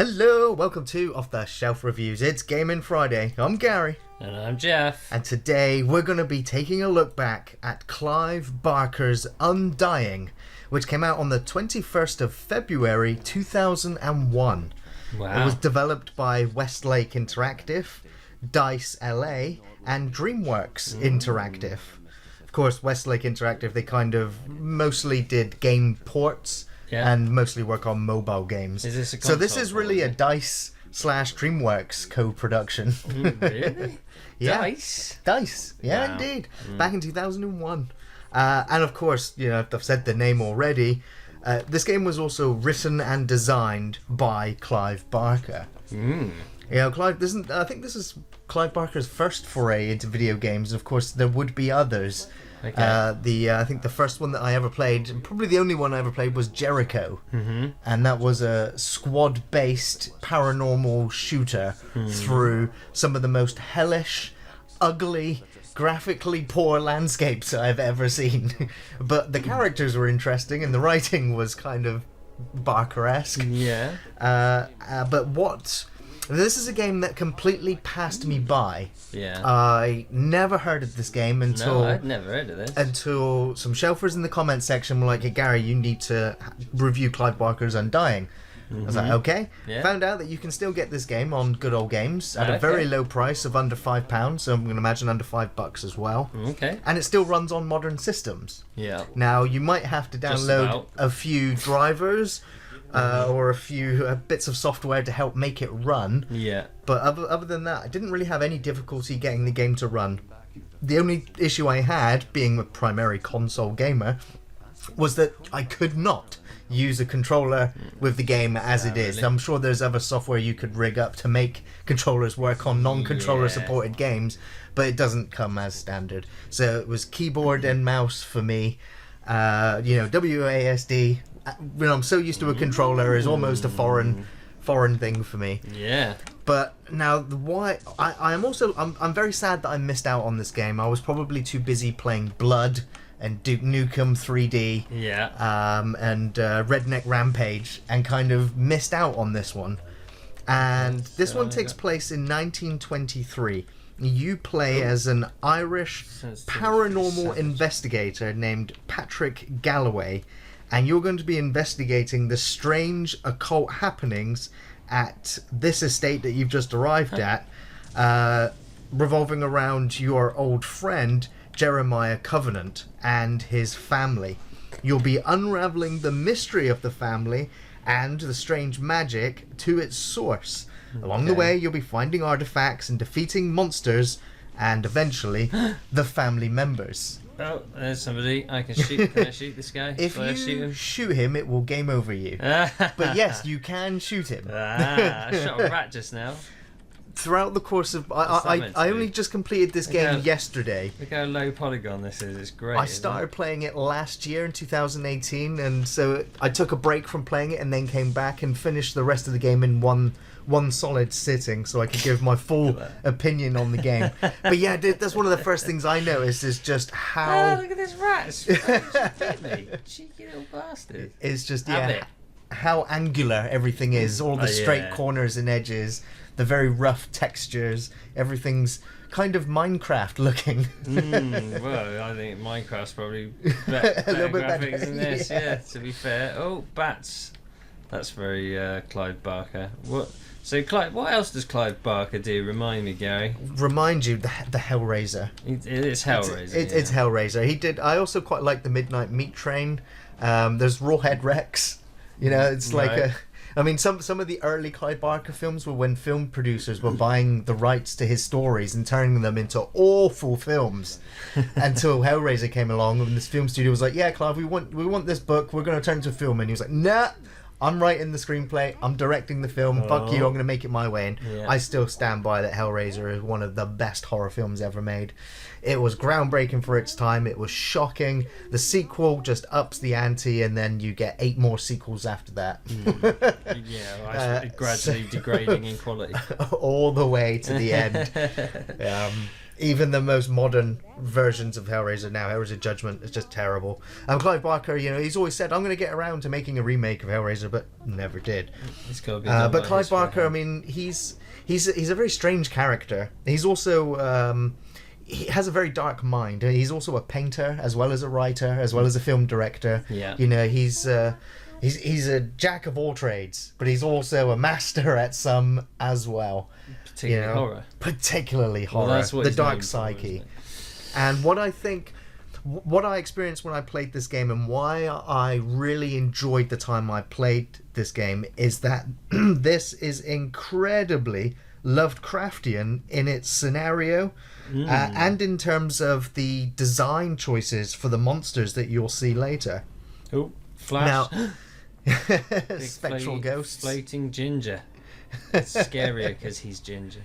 Hello, welcome to Off the Shelf Reviews. It's Gaming Friday. I'm Gary. And I'm Geoff. And today we're going to be taking a look back at Clive Barker's Undying, which came out on the 21st of February 2001. Wow. It was developed by Westlake Interactive, DICE LA, and DreamWorks Interactive. Of course, Westlake Interactive, they kind of mostly did game ports. Yeah. And mostly work on mobile games. Is this a So this console is really a port? DICE / DreamWorks co-production. Really? Yeah. Dice? Yeah, Wow. indeed. Back in 2001. And of course, you know, I've said the name already. This game was also written and designed by Clive Barker. You know, I think this is Clive Barker's first foray into video games. Of course, there would be others. Okay. I think the first one that I ever played, and probably the only one I ever played, was Jericho, and that was a squad-based paranormal shooter through some of the most hellish, ugly, graphically poor landscapes I've ever seen. But the characters were interesting, and the writing was kind of Barker-esque. Yeah. This is a game that completely passed me by. Yeah. I never heard of this game until No, I'd never heard of this. until some shelfers in the comment section were like, "Hey Gary, you need to review Clive Barker's Undying." I was like, okay. Yeah. Found out that you can still get this game on Good Old Games at a Okay. very low price of under £5, so I'm going to imagine under $5 as well. Okay. And it still runs on modern systems. Yeah. Now, you might have to Just download about. a few drivers or a few bits of software to help make it run. Yeah. But other than that, I didn't really have any difficulty getting the game to run. The only issue I had, being a primary console gamer, was that I could not use a controller with the game as it is. Really? I'm sure there's other software you could rig up to make controllers work on non-controller Yeah. supported games, but it doesn't come as standard. So it was keyboard and mouse for me. WASD. I'm so used to a controller is almost a foreign thing for me. Yeah. But now, I'm very sad that I missed out on this game. I was probably too busy playing Blood and Duke Nukem 3D Yeah. and Redneck Rampage, and kind of missed out on this one. And this one takes place in 1923. You play as an Irish paranormal investigator named Patrick Galloway, and you're going to be investigating the strange occult happenings at this estate that you've just arrived at, revolving around your old friend Jeremiah Covenant and his family. You'll be unraveling the mystery of the family and the strange magic to its source. Along the way, you'll be finding artifacts and defeating monsters, and eventually the family members. Oh, there's somebody. I can shoot. Can I shoot this guy? If Shall I shoot you him? shoot him, it will game over you. But yes, you can shoot him. I shot a rat just now. Throughout the course of... What's that I meant to only be? just completed this game Okay. yesterday. Look how low polygon this is. It's great. I isn't started playing it last year in 2018, and so I took a break from playing it and then came back and finished the rest of the game in one solid sitting, so I could give my full opinion on the game. But yeah, that's one of the first things I noticed is just it? how... Oh, look at this rat. It's bit me. Cheeky little bastard. It's just, Have yeah, it. how angular everything is. All the straight yeah. corners and edges, the very rough textures, everything's kind of Minecraft looking. Well, I think Minecraft's probably better little bit graphics better, than this. yeah. Yeah, to be fair. Oh, bats. That's very Clive Barker. So, Clive, what else does Clive Barker do? Remind me, Gary. Remind you, the Hellraiser. It's Hellraiser. It's Hellraiser. He did. I also quite like the Midnight Meat Train. There's Rawhead Rex. You know, it's like Right. I mean, some of the early Clive Barker films were when film producers were buying the rights to his stories and turning them into awful films. Until Hellraiser came along, and this film studio was like, "Yeah, Clive, we want this book. We're going to turn it into a film." And he was like, "Nah, I'm writing the screenplay. I'm directing the film. Fuck you. I'm going to make it my way." And Yeah. I still stand by that Hellraiser is one of the best horror films ever made. It was groundbreaking for its time. It was shocking. The sequel just ups the ante, and then you get 8 more sequels after that. Gradually degrading in quality. All the way to the end. even the most modern versions of Hellraiser now, Hellraiser Judgment, is just terrible. Clive Barker, he's always said, I'm going to get around to making a remake of Hellraiser, but never did. It's got to be but Clive Barker, I mean, he's a very strange character. He's also he has a very dark mind. He's also a painter as well as a writer, as well as a film director. Yeah. He's a jack of all trades, but he's also a master at some as well. Particularly horror. Particularly horror. Well, that's what the dark psyche. And what I experienced when I played this game, and why I really enjoyed the time I played this game, is that this is incredibly Lovecraftian in its scenario, and in terms of the design choices for the monsters that you'll see later. Oh, Flash. Now, spectral ghosts. Floating ginger. It's scarier because he's ginger.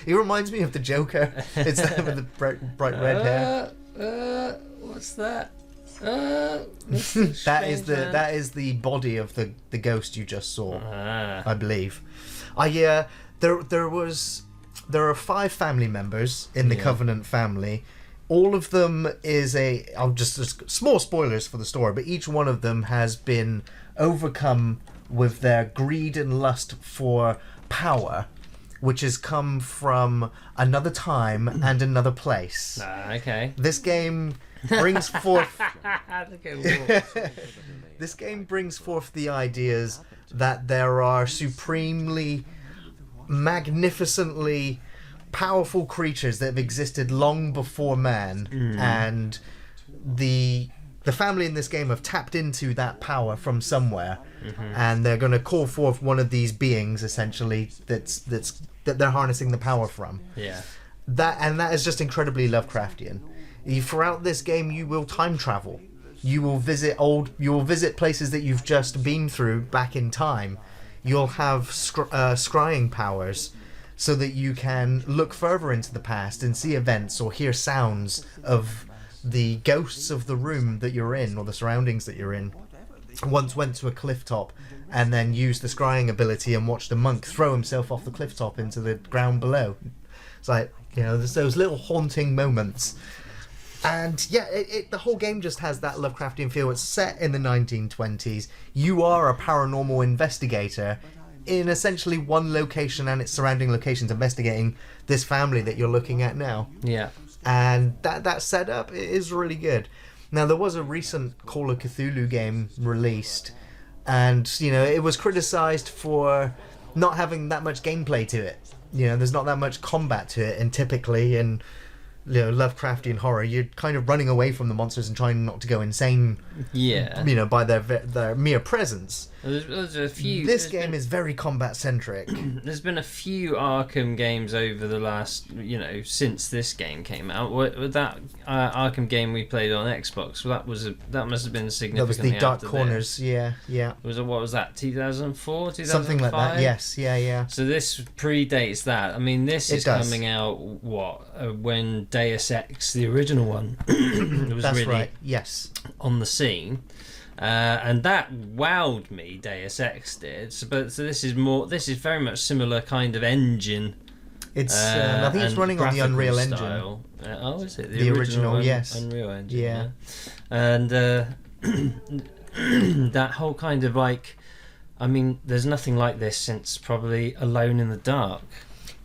He reminds me of the Joker. It's that with the bright red hair. What's that? That is the body of the ghost you just saw. I believe. There are 5 family members in the Covenant family. All of them just small spoilers for the story, but each one of them has been overcome with their greed and lust for power, which has come from another time and another place. Okay. This game brings forth this game brings forth the ideas that there are supremely, magnificently powerful creatures that have existed long before man, and the family in this game have tapped into that power from somewhere, and they're going to call forth one of these beings, essentially, that they're harnessing the power from. Yeah. That is just incredibly Lovecraftian. Throughout this game, you will time travel. You will visit places that you've just been through back in time. You'll have scrying powers, so that you can look further into the past and see events or hear sounds of the ghosts of the room that you're in or the surroundings that you're in. Once went to a cliff top and then used the scrying ability and watched a monk throw himself off the cliff top into the ground below. It's like, there's those little haunting moments. And the whole game just has that Lovecraftian feel. It's set in the 1920s. You are a paranormal investigator in essentially one location and its surrounding locations, investigating this family that you're looking at now. Yeah. And that setup is really good. Now, there was a recent Call of Cthulhu game released, and it was criticized for not having that much gameplay to it. There's not that much combat to it, and typically in Lovecraftian horror, you're kind of running away from the monsters and trying not to go insane. Yeah. By their mere presence. There's a few. This game is very combat centric. There's been a few Arkham games over the last, since this game came out. With that Arkham game we played on Xbox, that must have been significantly. That was the Dark after Corners. This. Yeah. What was that? 2004, 2005? Something like that. Yes. Yeah. So this predates that. I mean, this is coming out when Deus Ex, the original one, was That's really right. Yes. on the scene. And that wowed me, Deus Ex did. So this is very much similar kind of engine. It's I think it's running on the Unreal style. Engine. Is it the original? Yes, Unreal Engine. Yeah. And that whole kind of there's nothing like this since probably Alone in the Dark.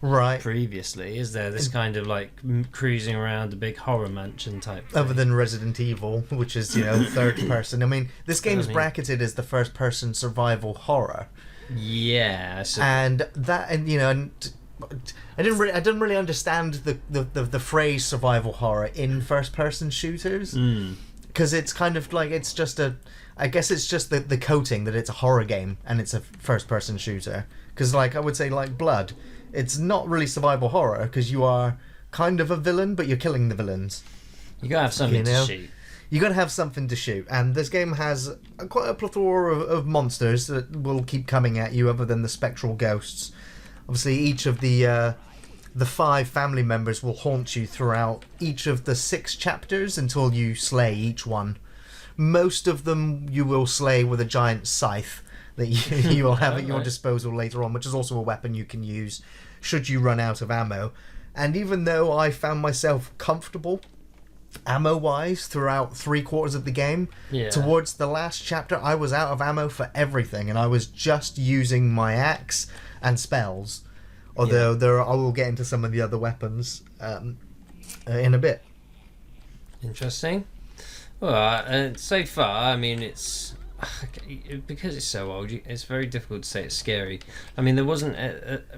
Right. Previously, is there this kind of cruising around a big horror mansion type thing? Other than Resident Evil, which is third person. I mean, this game's bracketed as the first person survival horror. Yeah. So and I didn't really understand the phrase survival horror in first person shooters, because it's kind of it's just I guess it's just the coating that it's a horror game and it's a first person shooter. Because I would say Blood. It's not really survival horror because you are kind of a villain, but you're killing the villains. You gotta have something to shoot. You gotta have something to shoot, and this game has quite a plethora of monsters that will keep coming at you, other than the spectral ghosts. Obviously, each of the 5 family members will haunt you throughout each of the 6 chapters until you slay each one. Most of them you will slay with a giant scythe that you will have at your disposal later on, which is also a weapon you can use should you run out of ammo. And even though I found myself comfortable ammo-wise throughout 3/4 of the game, towards the last chapter, I was out of ammo for everything, and I was just using my axe and spells. Although I will get into some of the other weapons in a bit. Interesting. Well, so far, I mean, it's because it's so old. It's very difficult to say it's scary. I mean, there wasn't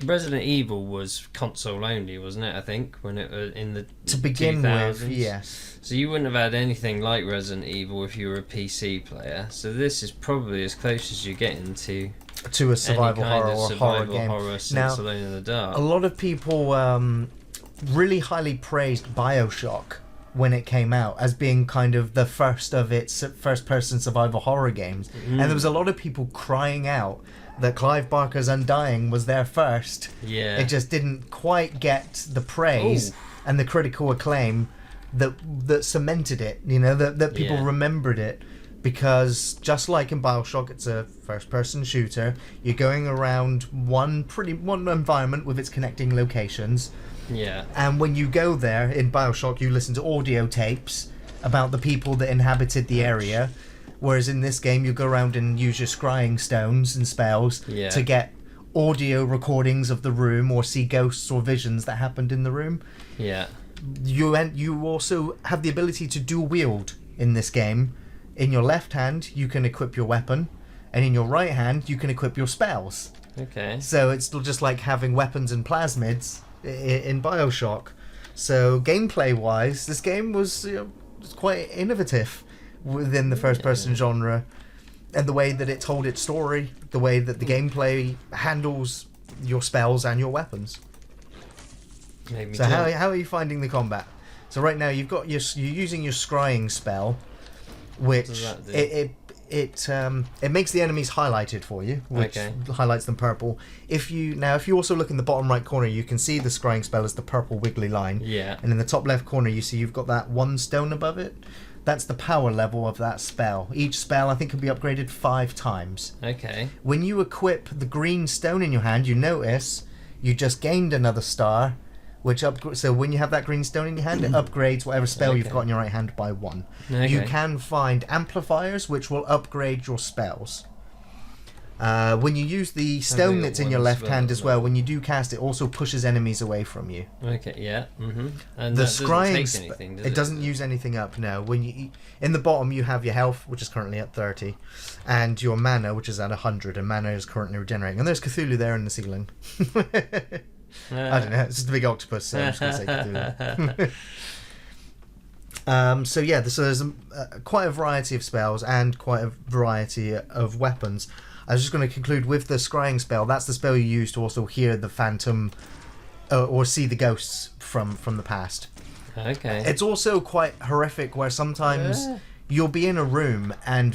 Resident Evil was console only, wasn't it? I think when it was in the to begin 2000s. with, yes. So you wouldn't have had anything like Resident Evil if you were a PC player. So this is probably as close as you're getting to a survival any kind horror of or survival horror game. horror since Now, Alone in the Dark. a lot of people really highly praised BioShock when it came out as being kind of the first of its first-person survival horror games. And there was a lot of people crying out that Clive Barker's Undying was there first. Yeah. It just didn't quite get the praise and the critical acclaim that cemented it, that people remembered it. Because just like in BioShock, it's a first-person shooter. You're going around one environment with its connecting locations. Yeah. And when you go there in BioShock, you listen to audio tapes about the people that inhabited the area. Whereas in this game, you go around and use your scrying stones and spells to get audio recordings of the room or see ghosts or visions that happened in the room. Yeah. You also have the ability to dual wield in this game. In your left hand, you can equip your weapon, and in your right hand, you can equip your spells. Okay. So it's just like having weapons and plasmids in BioShock. So gameplay-wise, this game was quite innovative within the first-person genre, and the way that it told its story, the way that the gameplay handles your spells and your weapons. So how are you finding the combat? So right now you're using your scrying spell, which it makes the enemies highlighted for you, which highlights them purple. If you also look in the bottom right corner, you can see the scrying spell as the purple wiggly line. Yeah. And in the top left corner, you see you've got that one stone above it. That's the power level of that spell. Each spell, I think, can be upgraded 5 times. Okay. When you equip the green stone in your hand, you notice you just gained another star. So when you have that green stone in your hand, it upgrades whatever spell you've got in your right hand by 1. Okay. You can find amplifiers, which will upgrade your spells. When you use the stone that's in your left hand as well, when you do cast, it also pushes enemies away from you. Okay, yeah. Mm-hmm. And the that scrying doesn't take anything, does it? It doesn't use anything up, no. In the bottom, you have your health, which is currently at 30, and your mana, which is at 100, and mana is currently regenerating. And there's Cthulhu there in the ceiling. I don't know, it's just a big octopus, so I'm just going to say Cthulhu. So there's quite a variety of spells and quite a variety of weapons. I was just going to conclude with the scrying spell. That's the spell you use to also hear the phantom or see the ghosts from the past. Okay. It's also quite horrific where sometimes you'll be in a room and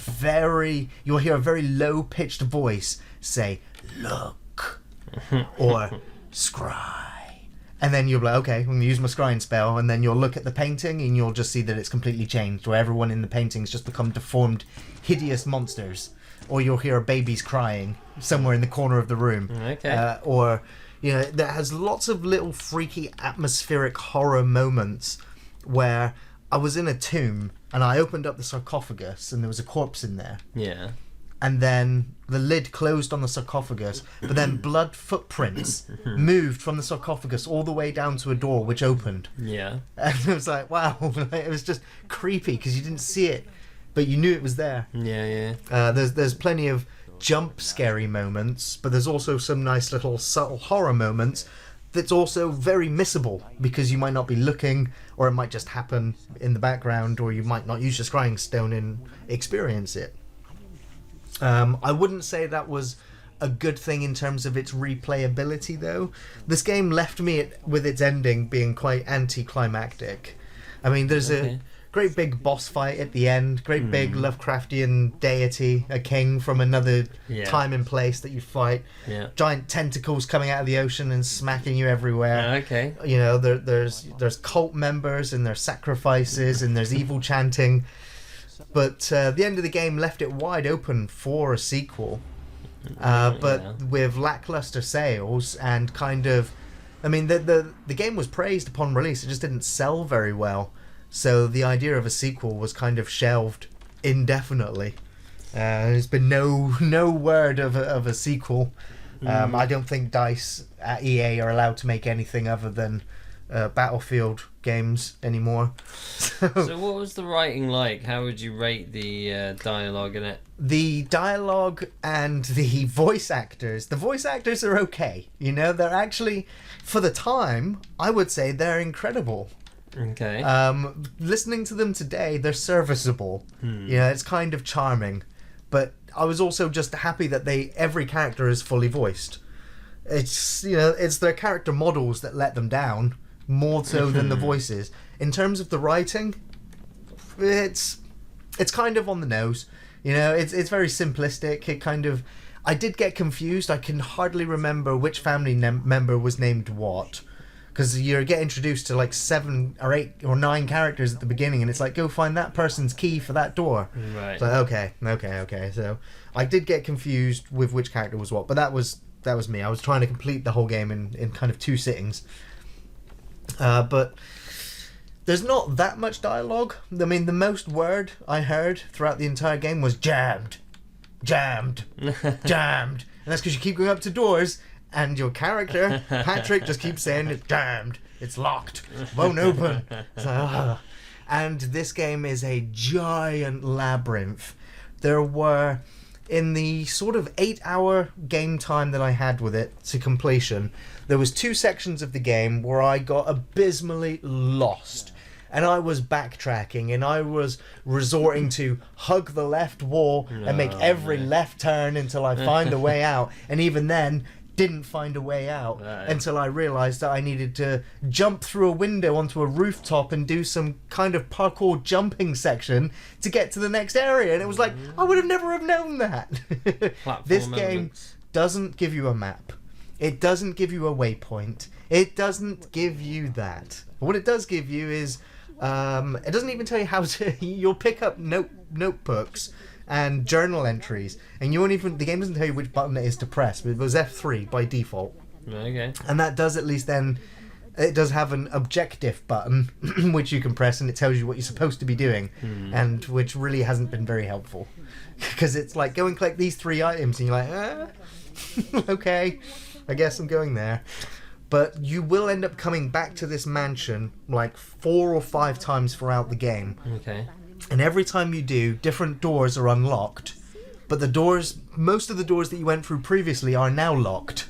you'll hear a very low-pitched voice say, "Look," or "Scry." And then you'll be like, okay, I'm going to use my scrying spell, and then you'll look at the painting and you'll just see that it's completely changed, where everyone in the painting's just become deformed, hideous monsters. Or you'll hear a baby's crying somewhere in the corner of the room. Okay. That has lots of little freaky atmospheric horror moments where I was in a tomb and I opened up the sarcophagus and there was a corpse in there. Yeah. And then the lid closed on the sarcophagus, but then blood footprints moved from the sarcophagus all the way down to a door which opened. Yeah. And it was like, wow, it was just creepy because you didn't see it, but you knew it was there. Yeah. There's plenty of jump scary moments, but there's also some nice little subtle horror moments that's also very missable because you might not be looking, or it might just happen in the background, or you might not use your scrying stone and experience it. I wouldn't say that was a good thing in terms of its replayability, though. This game left me with its ending being quite anticlimactic. I mean, there's a great big boss fight at the end, great big Lovecraftian deity, a king from another time and place that you fight. Yeah. Giant tentacles coming out of the ocean and smacking you everywhere. Okay. You know, there's cult members and there's sacrifices and there's evil chanting. But the end of the game left it wide open for a sequel. But with lackluster sales and kind of I mean, the game was praised upon release. It just didn't sell very well. So the idea of a sequel was kind of shelved indefinitely. There's been no word of a sequel. I don't think DICE at EA are allowed to make anything other than Battlefield games anymore. So what was the writing like? How would you rate the dialogue in it? The dialogue and the voice actors. The voice actors are okay. You know, they're actually, for the time, I would say they're incredible. Okay. Listening to them today, they're serviceable. Yeah, it's kind of charming. But I was also just happy that every character is fully voiced. It's, you know, it's their character models that let them down more so than the voices. In terms of the writing, it's kind of on the nose. You know, it's very simplistic. It kind of, I did get confused. I can hardly remember which family member was named what. Because you get introduced to like 7 or 8 or 9 characters at the beginning, and it's like, go find that person's key for that door. Right. So okay. So I did get confused with which character was what, but that was me. I was trying to complete the whole game in kind of 2 sittings. But there's not that much dialogue. I mean, the most word I heard throughout the entire game was jammed. And that's because you keep going up to doors. And your character, Patrick, just keeps saying it's jammed, it's locked, won't open. So, and this game is a giant labyrinth. There were, in the sort of 8-hour game time that I had with it to completion, there was 2 sections of the game where I got abysmally lost. And I was backtracking, and I was resorting to hug the left wall and make every left turn until I find a way out. And even then, didn't find a way out until I realised that I needed to jump through a window onto a rooftop and do some kind of parkour jumping section to get to the next area. And it was like, I would have never have known that. This game doesn't give you a map. It doesn't give you a waypoint. It doesn't give you that. What it does give you is, it doesn't even tell you how to, you'll pick up notebooks and journal entries, and you won't even, the game doesn't tell you which button it is to press, but it was F3 by default. Okay. And that does, at least then, it does have an objective button which you can press, and it tells you what you're supposed to be doing, and which really hasn't been very helpful, because it's like, go and collect these 3 items, and you're like, okay, I guess I'm going there. But you will end up coming back to this mansion like 4 or 5 times throughout the game. Okay. And every time you do, different doors are unlocked. But most of the doors that you went through previously are now locked.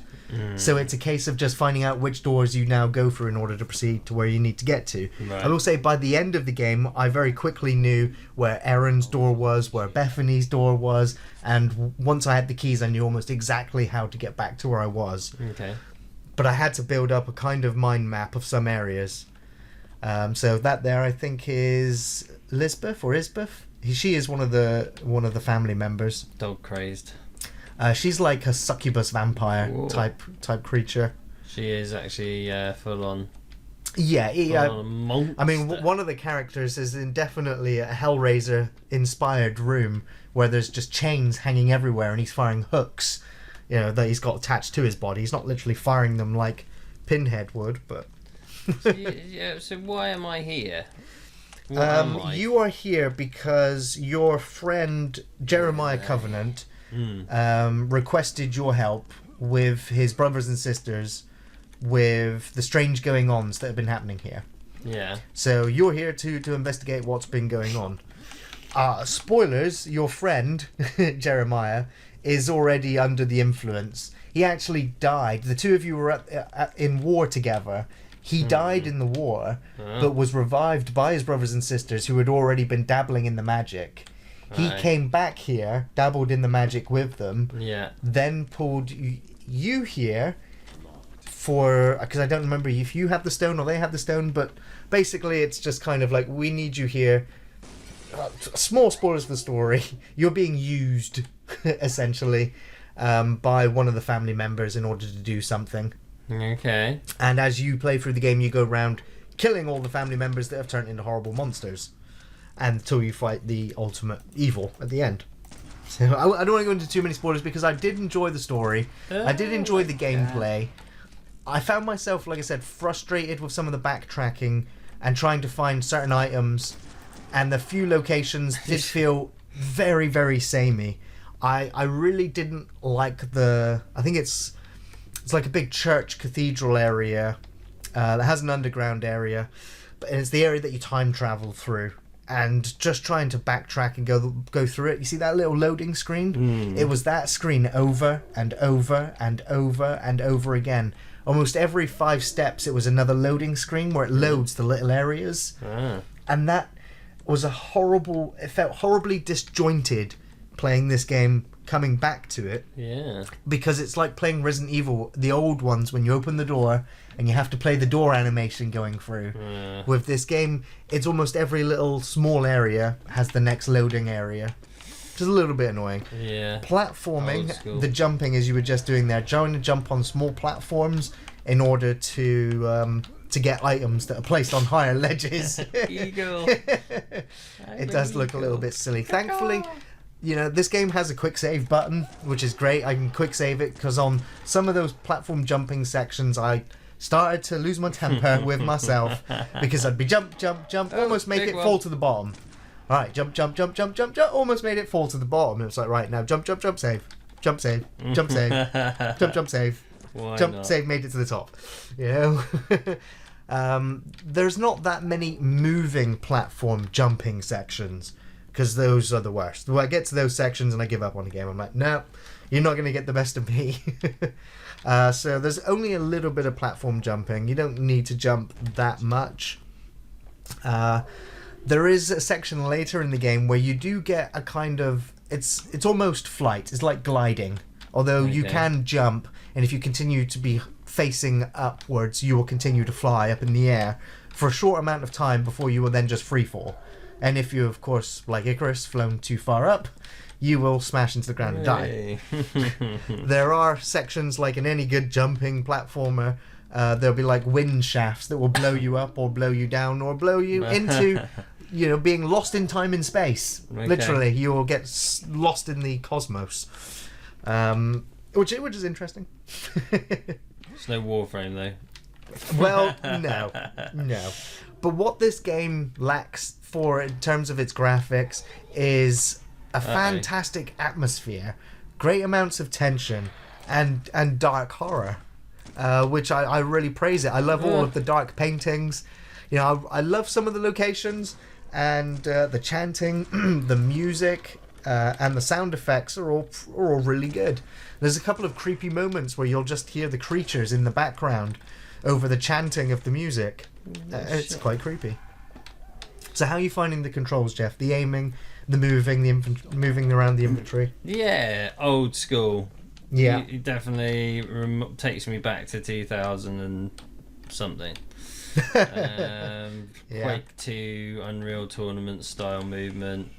So it's a case of just finding out which doors you now go through in order to proceed to where you need to get to. Right. I will say, by the end of the game, I very quickly knew where Erin's door was, where Bethany's door was, and once I had the keys, I knew almost exactly how to get back to where I was. Okay. But I had to build up a kind of mind map of some areas. So that there, I think, is Lisbeth or Isbeth. She is one of the family members. Dog crazed. She's like a succubus vampire type creature. She is actually full on. Yeah, Monster. I mean, one of the characters is in definitely a Hellraiser inspired room where there's just chains hanging everywhere, and he's firing hooks, you know, that he's got attached to his body. He's not literally firing them like Pinhead would, but. So why am I here? What am I? You are here because your friend Jeremiah Covenant requested your help with his brothers and sisters with the strange going-ons that have been happening here. Yeah. So you're here to investigate what's been going on. Spoilers, your friend Jeremiah is already under the influence. He actually died. The two of you were in war together. He died in the war, but was revived by his brothers and sisters who had already been dabbling in the magic. He came back here, dabbled in the magic with them, then pulled you here for... Because I don't remember if you have the stone or they have the stone, but basically it's just kind of like, we need you here. Small spoilers for the story. You're being used, essentially, by one of the family members in order to do something. Okay. And as you play through the game, you go around killing all the family members that have turned into horrible monsters until you fight the ultimate evil at the end. So I don't want to go into too many spoilers because I did enjoy the story. I did enjoy the gameplay. I found myself, like I said, frustrated with some of the backtracking and trying to find certain items, and the few locations did feel very, very samey. I really didn't like I think it's like a big church cathedral area that has an underground area, but it's the area that you time travel through. And just trying to backtrack and go through it. You see that little loading screen? It was that screen over and over and over and over again. Almost every 5 steps, it was another loading screen where it loads the little areas. And that was it felt horribly disjointed playing this game, coming back to it. Yeah. Because it's like playing Resident Evil, the old ones, when you open the door and you have to play the door animation going through. With this game, it's almost every little small area has the next loading area. Which is a little bit annoying. Yeah. Platforming, the jumping as you were just doing there, trying to jump on small platforms in order to get items that are placed on higher ledges. Eagle. It does look a little bit silly. Thankfully, you know, this game has a quick save button, which is great. I can quick save it because on some of those platform jumping sections, I started to lose my temper with myself because I'd be jump, almost make it fall to the bottom. All right, jump, almost made it fall to the bottom. It's like, right, now jump, save, jump, save, jump, save, jump, save, jump, save, made it to the top. You know, there's not that many moving platform jumping sections, because those are the worst. When I get to those sections and I give up on the game, I'm like, no, you're not going to get the best of me. So there's only a little bit of platform jumping. You don't need to jump that much. There is a section later in the game where you do get a kind of... It's almost flight. It's like gliding. Although you can jump, and if you continue to be facing upwards, you will continue to fly up in the air for a short amount of time before you will then just free fall. And if you, of course, like Icarus, flown too far up, you will smash into the ground and die. There are sections, like in any good jumping platformer, there'll be like wind shafts that will blow you up or blow you down or blow you into, you know, being lost in time and space. Literally, you will get lost in the cosmos, which is interesting. It's no Warframe though. Well, no. But what this game lacks for in terms of its graphics is a fantastic atmosphere, great amounts of tension, and dark horror, which I really praise it. I love all of the dark paintings. You know, I love some of the locations, and the chanting, the music, and the sound effects are all really good. There's a couple of creepy moments where you'll just hear the creatures in the background over the chanting of the music. It's quite creepy. So how are you finding the controls, Geoff? The aiming, the moving, moving around the inventory? Yeah, old school. Yeah. It definitely takes me back to 2000 and something. Quake 2, Unreal Tournament style movement.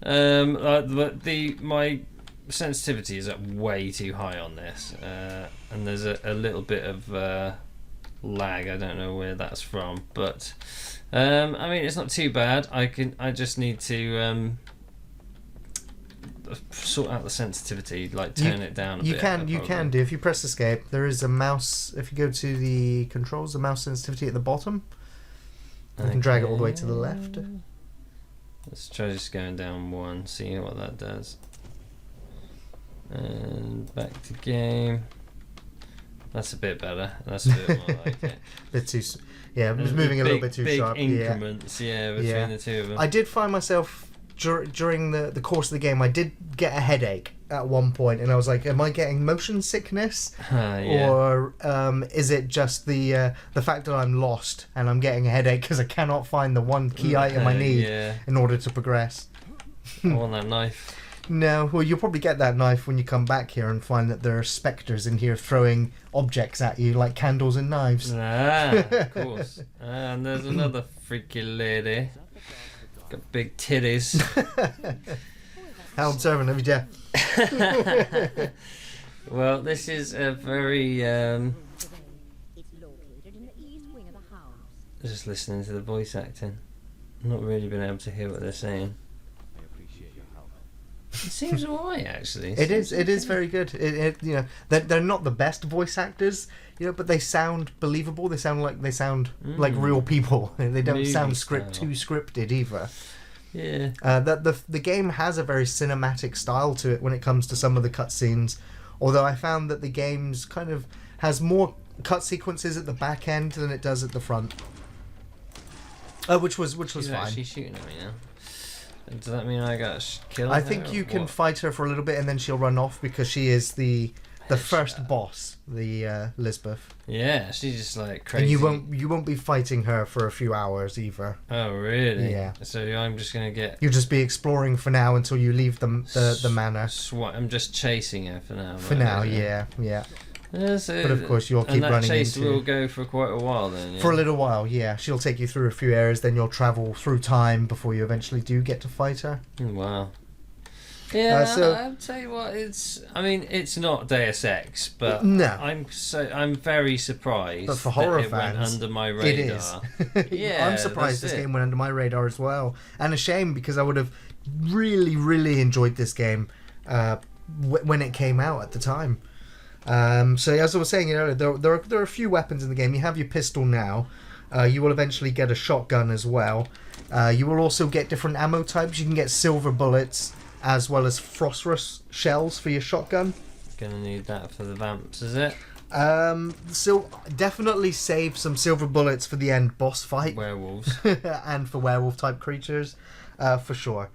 My sensitivity is at way too high on this, and there's a little bit of lag. I don't know where that's from, but I mean, it's not too bad. I just need to sort out the sensitivity, like turn it down a bit. You can do if you press escape. There is a mouse. If you go to the controls, the mouse sensitivity at the bottom. You can drag it all the way to the left. Let's try just going down one, see what that does. And back to game. That's a bit better. That's a bit more like it. Bit too, yeah, it was moving a little bit too sharp. Big increments, between the two of them. I did find myself during the course of the game, I did get a headache at one point, and I was like, am I getting motion sickness? Or is it just the fact that I'm lost and I'm getting a headache because I cannot find the one key item I need in order to progress? I want that knife. No, well, you'll probably get that knife when you come back here and find that there are spectres in here throwing objects at you like candles and knives. Of course. And there's another freaky lady. Got big titties. How observant of you, Geoff. Well, this is a very... just listening to the voice acting. Not really been able to hear what they're saying. It seems alright, actually. It is very good. You know, they're not the best voice actors, you know, but they sound believable. They sound like real people. They don't Movie sound style. too scripted either. Yeah. The game has a very cinematic style to it when it comes to some of the cutscenes, although I found that the game's kind of has more cut sequences at the back end than it does at the front. Which was She's fine. actually shooting at me now. Does that mean I got killed? I think you can fight her for a little bit and then she'll run off because she is the first boss, the Lisbeth. Yeah, she's just like crazy. And you won't be fighting her for a few hours either. Oh really? Yeah. So I'm just gonna get. You'll just be exploring for now until you leave the manor. I'm just chasing her for now. For now, yeah. Yeah, so, But of course you'll keep and that running chase into. will go for quite a while then. Yeah? For a little while, yeah. She'll take you through a few areas, then you'll travel through time before you eventually do get to fight her. Wow. Yeah, so- I'll tell you what. It's not Deus Ex, but No. I'm very surprised. But for horror that it went fans, under my radar. It is. Yeah, I'm surprised that's this it. game went under my radar as well, and a shame because I would have really, really enjoyed this game when it came out at the time. So as I was saying earlier, there are a few weapons in the game. You have your pistol now. You will eventually get a shotgun as well. You will also get different ammo types. You can get silver bullets as well as phosphorus shells for your shotgun. Gonna need that for the vamps, is it? So definitely save some silver bullets for the end boss fight. Werewolves. And for werewolf type creatures, for sure.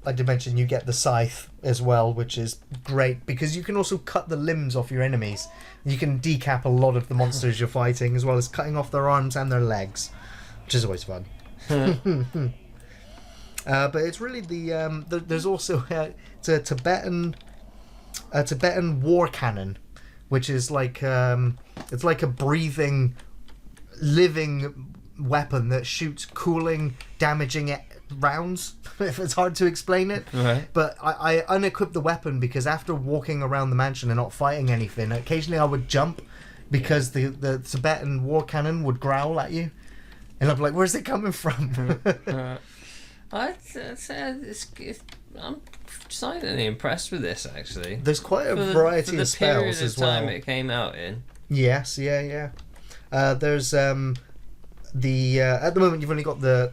I did mention you get the scythe as well, which is great because you can also cut the limbs off your enemies. You can decap a lot of the monsters you're fighting, as well as cutting off their arms and their legs, which is always fun. But it's really there's also it's a Tibetan war cannon, which is like it's like a breathing, living weapon that shoots cooling, damaging rounds. If it's hard to explain it, Right. But I unequipped the weapon because after walking around the mansion and not fighting anything, occasionally I would jump because the Tibetan war cannon would growl at you, and I'd be like, "Where's it coming from?" I'm silently impressed with this actually. There's quite a For the variety of period spells of as well. time it came out in. Yes, yeah. There's the at the moment you've only got the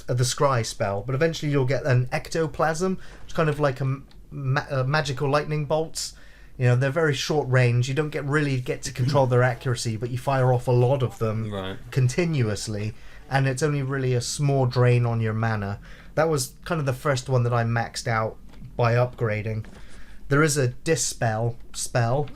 scry spell, but eventually you'll get an ectoplasm. It's kind of like a magical lightning bolts. You know, they're very short range. You don't really get to control their accuracy, but you fire off a lot of them Right. continuously, and it's only really a small drain on your mana. That was kind of the first one that I maxed out by upgrading. There is a dispel spell,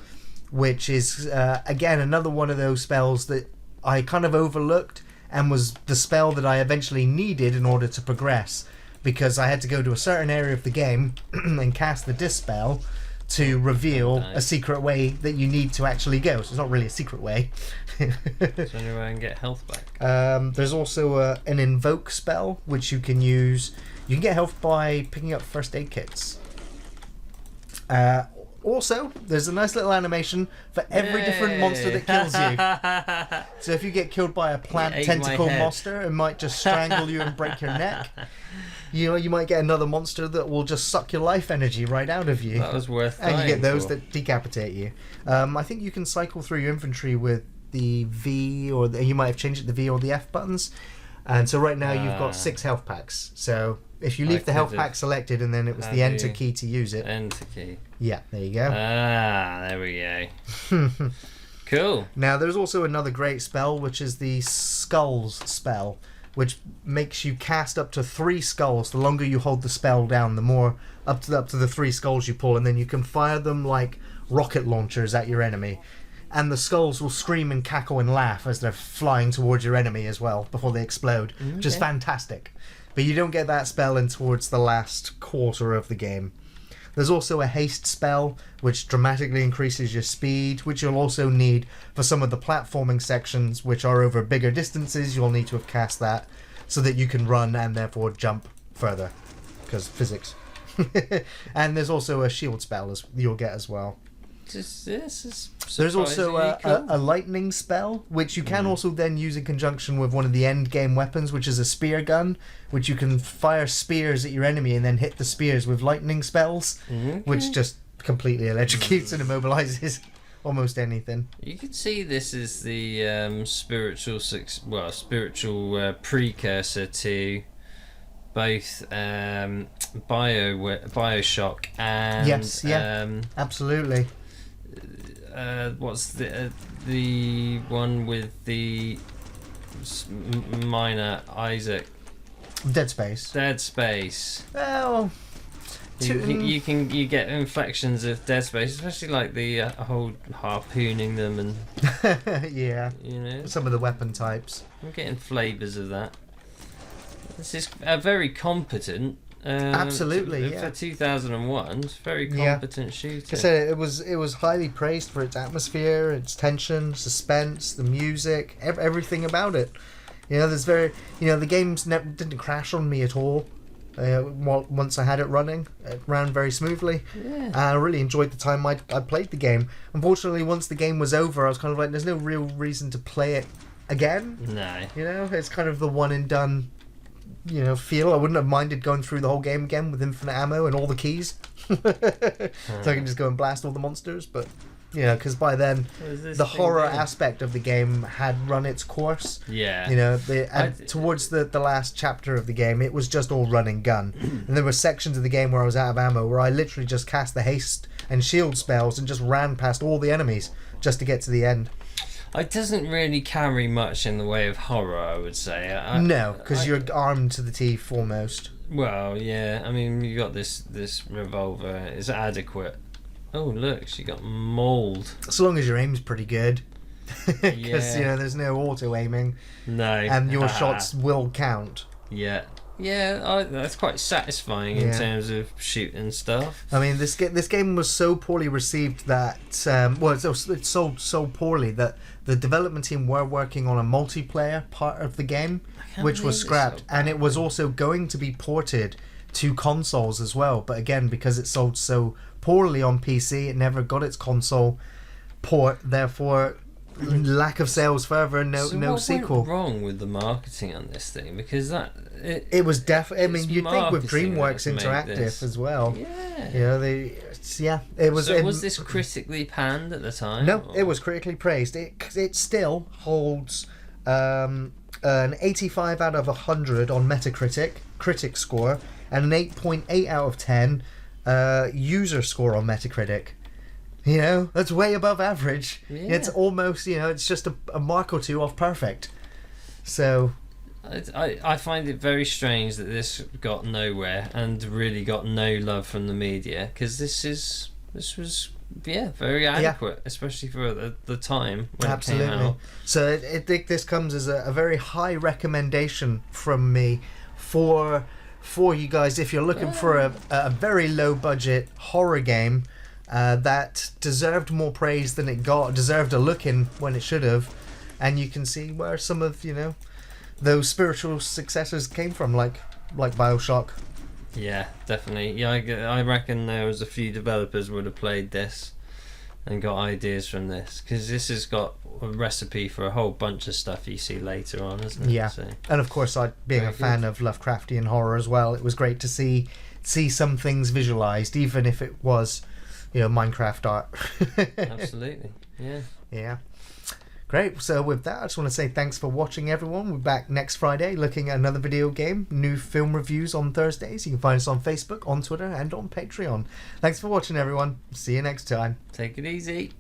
which is again another one of those spells that I kind of overlooked and was the spell that I eventually needed in order to progress, because I had to go to a certain area of the game and cast the dispel to reveal a secret way that you need to actually go. So it's not really a secret way. So anyway, I can get health back. There's also an invoke spell which you can use. You can get health by picking up first aid kits. Also, there's a nice little animation for every different monster that kills you. So if you get killed by a plant It ate my tentacle head. monster, it might just strangle you and break your neck. You know, you might get another monster that will just suck your life energy right out of you. That was worth And you dying get those for. that decapitate you. I think you can cycle through your inventory with the V, or you might have changed it to the V or the F buttons. And so right now you've got 6 health packs. So if you leave the health could've- pack selected and then it was How the do enter you- key to use it. Enter key. Yeah, there you go. There we go. Cool. Now there's also another great spell, which is the Skulls spell, which makes you cast up to 3 skulls. The longer you hold the spell down, the more up to the 3 skulls you pull, and then you can fire them like rocket launchers at your enemy. And the skulls will scream and cackle and laugh as they're flying towards your enemy as well before they explode, which is fantastic. But you don't get that spell in towards the last quarter of the game. There's also a haste spell, which dramatically increases your speed, which you'll also need for some of the platforming sections, which are over bigger distances. You'll need to have cast that so that you can run and therefore jump further, because physics. And there's also a shield spell you'll get as well. This is There's also surprisingly cool. a lightning spell, which you can also then use in conjunction with one of the end game weapons, which is a spear gun, which you can fire spears at your enemy and then hit the spears with lightning spells, which just completely electrocutes and immobilizes almost anything. You could see this is the spiritual precursor to both Bioshock and Yes, yeah, absolutely. What's the one with the miner Isaac? Dead Space. Dead Space. Well, you get inflections of Dead Space, especially like the whole harpooning them and yeah, you know, some of the weapon types. I'm getting flavours of that. This is a very competent. Absolutely, yeah. For 2001, it's a very competent shooter. I said it was highly praised for its atmosphere, its tension, suspense, the music, everything about it. You know, the games didn't crash on me at all. Once I had it running, it ran very smoothly. Yeah. I really enjoyed the time I played the game. Unfortunately, once the game was over, I was kind of like, there's no real reason to play it again. No. You know, it's kind of the one and done, you know, feel. I wouldn't have minded going through the whole game again with infinite ammo and all the keys. So I can just go and blast all the monsters, but you know, because by then the horror aspect of the game had run its course. Yeah. You know, towards the last chapter of the game, it was just all run and gun. And there were sections of the game where I was out of ammo, where I literally just cast the haste and shield spells and just ran past all the enemies just to get to the end. It doesn't really carry much in the way of horror, I would say. No, because you're armed to the teeth almost. Well, yeah. I mean, you got this revolver. It's adequate. Oh, look, she got mauled. So long as your aim's pretty good. Because, you know, there's no auto-aiming. No. And your shots will count. Yeah. Yeah, that's quite satisfying in terms of shooting stuff. I mean, this game was so poorly received that... it's sold so poorly that the development team were working on a multiplayer part of the game, which was scrapped. And it was also going to be ported to consoles as well. But again, because it sold so poorly on PC, it never got its console port. Therefore, lack of sales further and no sequel. Went wrong with the marketing on this thing? Because it was definitely. I mean, you'd think with DreamWorks Interactive as well. Yeah. You know, it was. So was this critically panned at the time? No, it was critically praised. It still holds an 85 out of 100 on Metacritic critic score and an 8.8 out of 10 user score on Metacritic. You know, that's way above average. Yeah. It's almost, you know, it's just a mark or two off perfect. So I find it very strange that this got nowhere and really got no love from the media, because this was very adequate, especially for the time when it came out. So I think this comes as a very high recommendation from me for you guys if you're looking for a very low budget horror game that deserved more praise than it got, deserved a look in when it should have, and you can see where some of, you know, those spiritual successors came from, like Bioshock. Yeah, definitely. Yeah, I reckon there was a few developers would have played this and got ideas from this, because this has got a recipe for a whole bunch of stuff you see later on, hasn't it? Yeah, so, and of course, being a fan of Lovecraftian horror as well, it was great to see some things visualized, even if it was, you know, Minecraft art. Absolutely. Yeah. Yeah. Great. So with that, I just want to say thanks for watching, everyone. We're back next Friday looking at another video game. New film reviews on Thursdays. You can find us on Facebook, on Twitter, and on Patreon. Thanks for watching, everyone. See you next time. Take it easy.